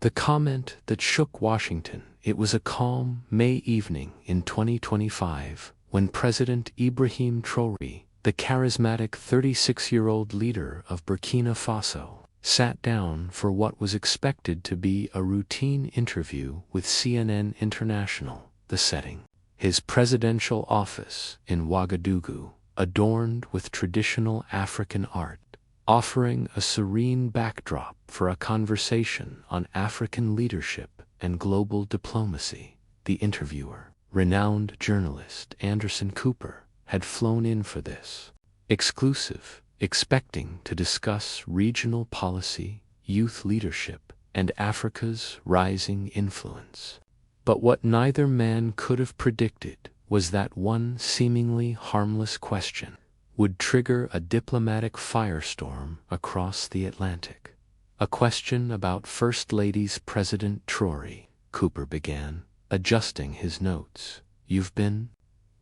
The comment that shook Washington. It was a calm May evening in 2025 when President Ibrahim Traoré, the charismatic 36-year-old leader of Burkina Faso, sat down for what was expected to be a routine interview with CNN International. The setting: his presidential office in Ouagadougou, adorned with traditional African art, offering a serene backdrop for a conversation on African leadership and global diplomacy. The interviewer, renowned journalist Anderson Cooper, had flown in for this exclusive, expecting to discuss regional policy, youth leadership, and Africa's rising influence. But what neither man could have predicted was that one seemingly harmless question would trigger a diplomatic firestorm across the Atlantic. A question about First Lady's President Traoré, Cooper began, adjusting his notes. You've been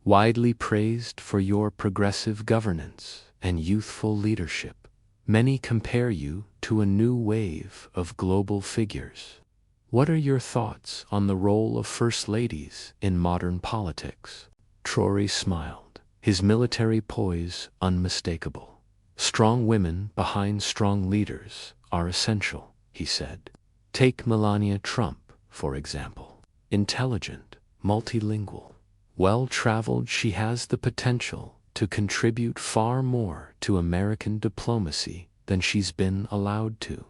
widely praised for your progressive governance and youthful leadership. Many compare you to a new wave of global figures. What are your thoughts on the role of First Ladies in modern politics? Traoré smiled, his military poise unmistakable. Strong women behind strong leaders are essential, he said. Take Melania Trump, for example. Intelligent, multilingual, well-traveled, she has the potential to contribute far more to American diplomacy than she's been allowed to.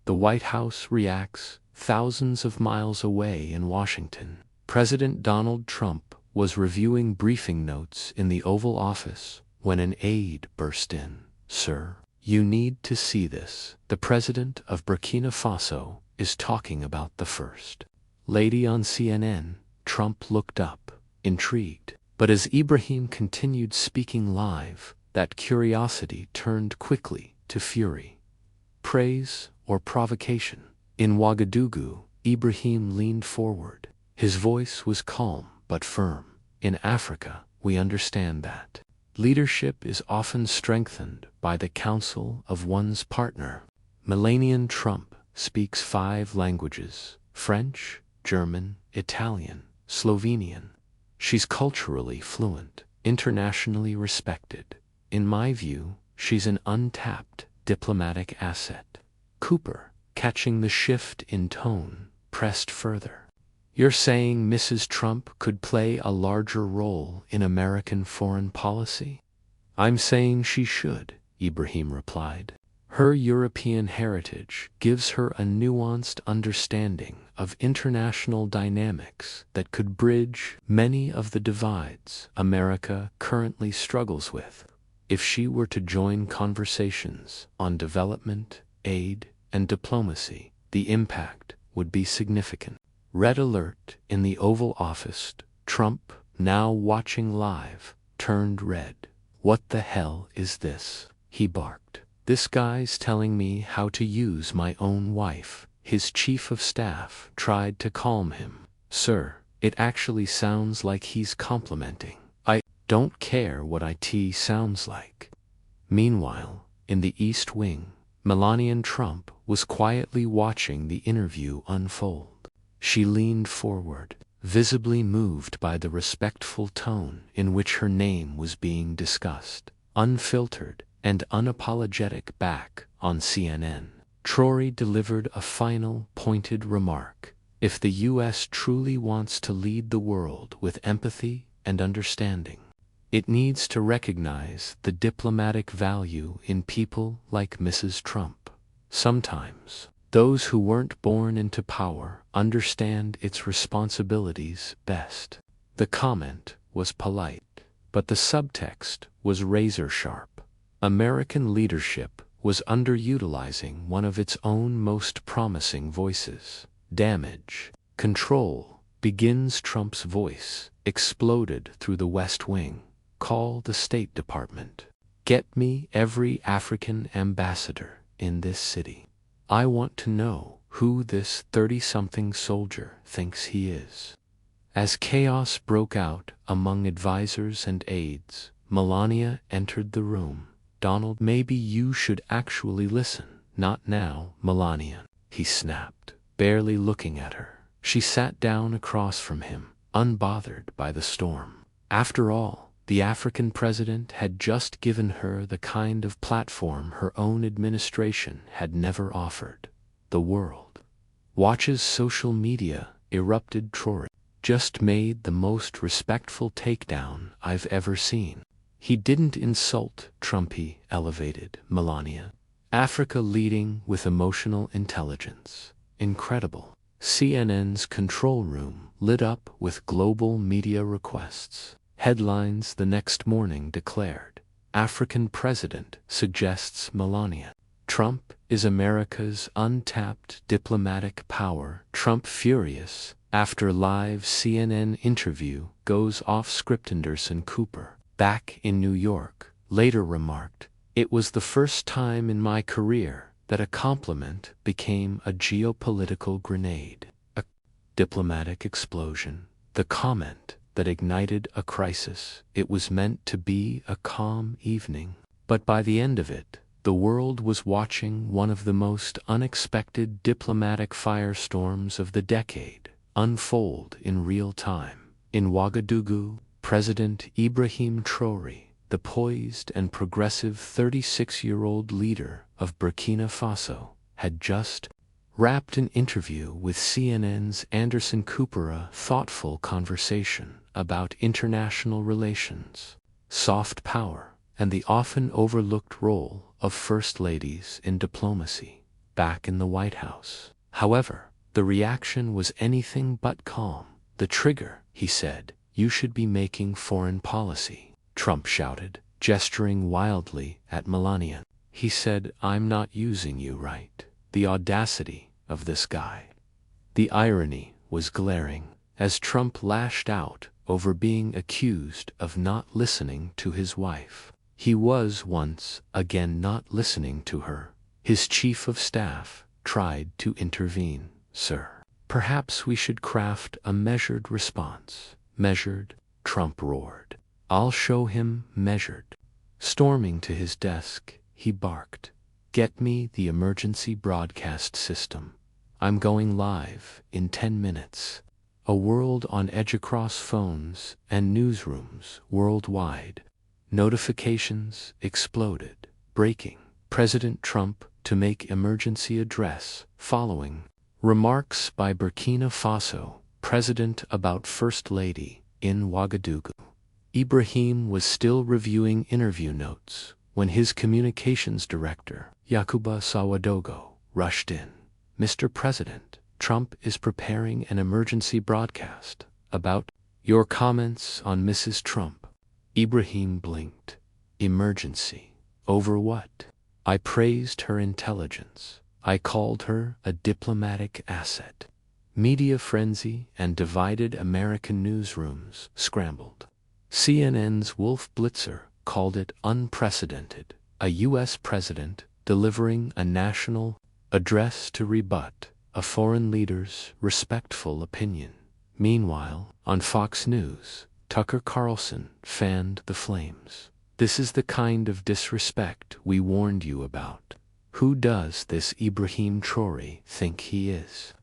The White House reacts thousands of miles away in Washington. President Donald Trump was reviewing briefing notes in the Oval Office when an aide burst in. Sir, you need to see this. The president of Burkina Faso is talking about the First Lady on CNN. Trump looked up, intrigued. But as Ibrahim continued speaking live, that curiosity turned quickly to fury. Praise or provocation? In Ouagadougou, Ibrahim leaned forward. His voice was calm but firm. In Africa, we understand that leadership is often strengthened by the counsel of one's partner. Melania Trump speaks 5 languages: French, German, Italian, Slovenian. She's culturally fluent, internationally respected. In my view, she's an untapped diplomatic asset. Cooper, catching the shift in tone, pressed further. You're saying Mrs. Trump could play a larger role in American foreign policy? I'm saying she should, Ibrahim replied. Her European heritage gives her a nuanced understanding of international dynamics that could bridge many of the divides America currently struggles with. If she were to join conversations on development, aid, and diplomacy, the impact would be significant. Red alert in the Oval Office. Trump, now watching live, turned red. What the hell is this? He barked. This guy's telling me how to use my own wife. His chief of staff tried to calm him. Sir, it actually sounds like he's complimenting. I don't care what it sounds like. Meanwhile, in the East Wing, Melania Trump was quietly watching the interview unfold. She leaned forward, visibly moved by the respectful tone in which her name was being discussed. Unfiltered and unapologetic. Back on CNN, Traoré delivered a final, pointed remark. If the U.S. truly wants to lead the world with empathy and understanding, it needs to recognize the diplomatic value in people like Mrs. Trump. Sometimes, those who weren't born into power understand its responsibilities best. The comment was polite, but the subtext was razor-sharp. American leadership was underutilizing one of its own most promising voices. Damage control begins. Trump's voice exploded through the West Wing. Call the State Department. Get me every African ambassador in this city. I want to know who this 30-something soldier thinks he is. As chaos broke out among advisors and aides, Melania entered the room. Donald, maybe you should actually listen. Not now, Melania, he snapped. barely looking at her. She sat down across from him, unbothered by the storm. After all, the African president had just given her the kind of platform her own administration had never offered. The world watches social media, erupted Traoré. Just made the most respectful takedown I've ever seen. He didn't insult Trump, he elevated Melania. Africa leading with emotional intelligence. Incredible. CNN's control room lit up with global media requests. Headlines the next morning declared, African president suggests Melania. Trump is America's untapped diplomatic power. Trump furious after live CNN interview goes off script. Anderson Cooper, back in New York, later remarked, "It was the first time in my career that a compliment became a geopolitical grenade, a diplomatic explosion, the comment that ignited a crisis. It was meant to be a calm evening, but by the end of it, the world was watching one of the most unexpected diplomatic firestorms of the decade unfold in real time. In Ouagadougou, President Ibrahim Traoré, the poised and progressive 36-year-old leader of Burkina Faso, had just wrapped an interview with CNN's Anderson Cooper, a thoughtful conversation about international relations, soft power, and the often overlooked role of first ladies in diplomacy. Back in the White House, however, the reaction was anything but calm. "The trigger," he said, "you should be making foreign policy," Trump shouted, gesturing wildly at Melania. He said, "I'm not using you right." The audacity of this guy. The irony was glaring, as Trump lashed out over being accused of not listening to his wife. He was once again not listening to her. His chief of staff tried to intervene. "Sir, perhaps we should craft a measured response." "Measured?" Trump roared. "I'll show him measured." Storming to his desk, he barked, "Get me the emergency broadcast system. I'm going live in 10 minutes." A world on edge across phones and newsrooms worldwide. Notifications exploded. Breaking. President Trump to make emergency address following remarks by Burkina Faso President about First Lady in Ouagadougou. Ibrahim was still reviewing interview notes when his communications director, Yakuba Sawadogo, rushed in. "Mr. President, Trump is preparing an emergency broadcast about your comments on Mrs. Trump." Ibrahim blinked. "Emergency? Over what?" "I praised her intelligence. I called her a diplomatic asset." Media frenzy and divided American newsrooms scrambled. CNN's Wolf Blitzer called it unprecedented. A U.S. president delivering a national address to rebut a foreign leader's respectful opinion. Meanwhile, on Fox News, Tucker Carlson fanned the flames. "This is the kind of disrespect we warned you about. Who does this Ibrahim Traoré think he is?"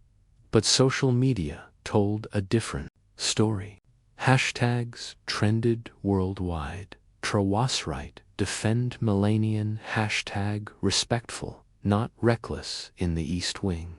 But social media told a different story. Hashtags trended worldwide. Traoré defend Melanian hashtag respectful, not reckless in the East Wing.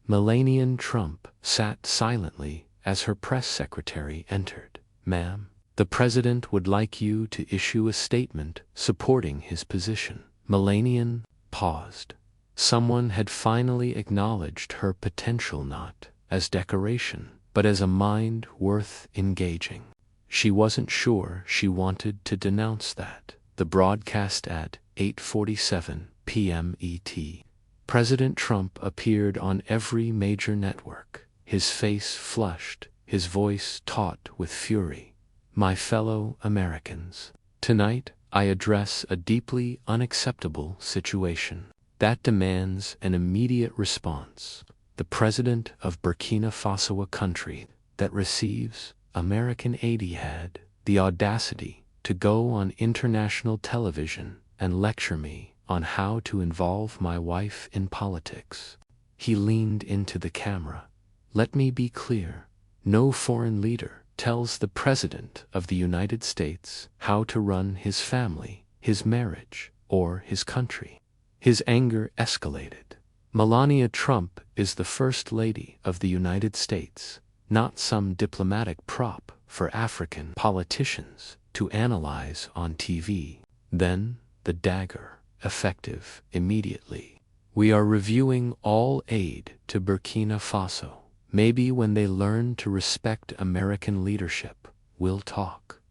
Melanian Trump sat silently as her press secretary entered. "Ma'am, the president would like you to issue a statement supporting his position." Melanian paused. Someone had finally acknowledged her potential not as decoration, but as a mind worth engaging. She wasn't sure she wanted to denounce that. The broadcast at 8:47 p.m. ET. President Trump appeared on every major network, his face flushed, his voice taut with fury. "My fellow Americans, tonight I address a deeply unacceptable situation that demands an immediate response. The president of Burkina Faso, a country that receives American aid, had the audacity to go on international television and lecture me on how to involve my wife in politics. He leaned into the camera. Let me be clear. No foreign leader tells the President of the United States how to run his family, his marriage, or his country. His anger escalated. Melania Trump is the First Lady of the United States, not some diplomatic prop for African politicians to analyze on TV. Then, the dagger, effective immediately. We are reviewing all aid to Burkina Faso. Maybe when they learn to respect American leadership, we'll talk.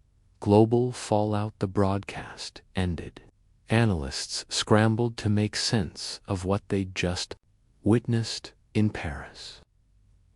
Global fallout. The broadcast ended. Analysts scrambled to make sense of what they'd just witnessed in Paris.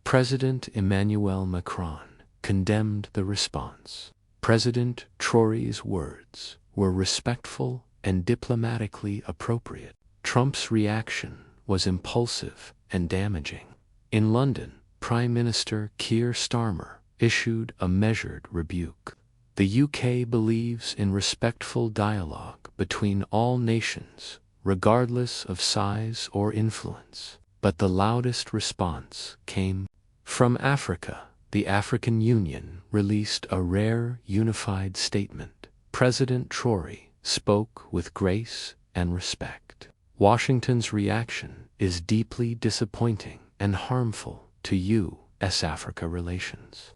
President Emmanuel Macron condemned the response. President Traoré's words were respectful and diplomatically appropriate. Trump's reaction was impulsive and damaging. In London, Prime Minister Keir Starmer issued a measured rebuke. The UK believes in respectful dialogue between all nations, regardless of size or influence. But the loudest response came from Africa. The African Union released a rare unified statement. President Traoré spoke with grace and respect. Washington's reaction is deeply disappointing and harmful to U.S.-Africa relations.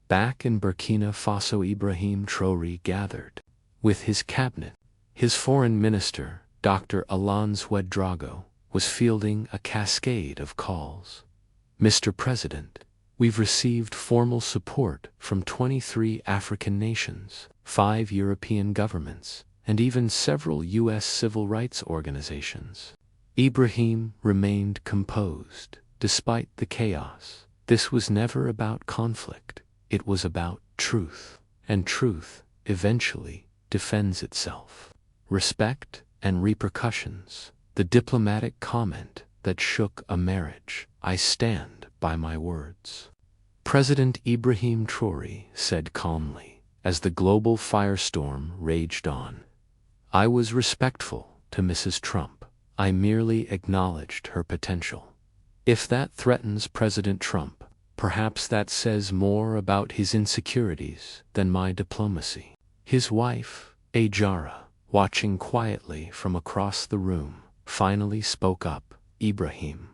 Back in Burkina Faso, Ibrahim Traoré gathered with his cabinet. His foreign minister, Dr. Alain Ouedraogo, was fielding a cascade of calls. Mr. President, we've received formal support from 23 African nations, 5 European governments, and even several U.S. civil rights organizations. Ibrahim remained composed, despite the chaos. This was never about conflict. It was about truth, and truth eventually defends itself. Respect and repercussions. The diplomatic comment that shook a marriage. I stand by my words. President Ibrahim Traoré said calmly, as the global firestorm raged on. I was respectful to Mrs. Trump. I merely acknowledged her potential. If that threatens President Trump, perhaps that says more about his insecurities than my diplomacy. His wife, Ajara, watching quietly from across the room, finally spoke up. Ibrahim,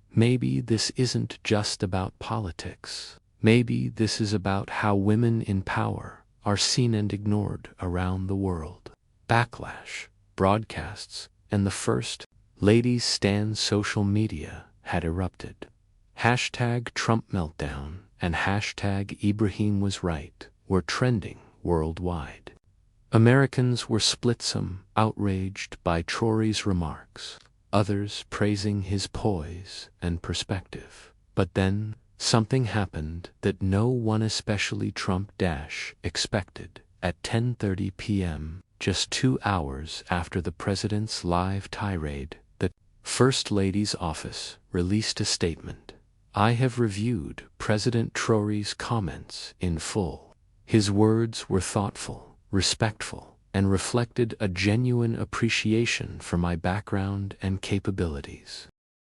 maybe this isn't just about politics. Maybe this is about how women in power are seen and ignored around the world. Backlash, broadcasts, and the First Lady's stand social media had erupted. Hashtag Trump meltdown and hashtag Ibrahim was right were trending worldwide. Americans were split, some outraged by Traoré's remarks, others praising his poise and perspective. But then, something happened that no one, especially Trump, expected. At 10:30 p.m., just 2 hours after the president's live tirade, the First Lady's office released a statement. I have reviewed President Traoré's comments in full. His words were thoughtful, respectful, and reflected a genuine appreciation for my background and capabilities.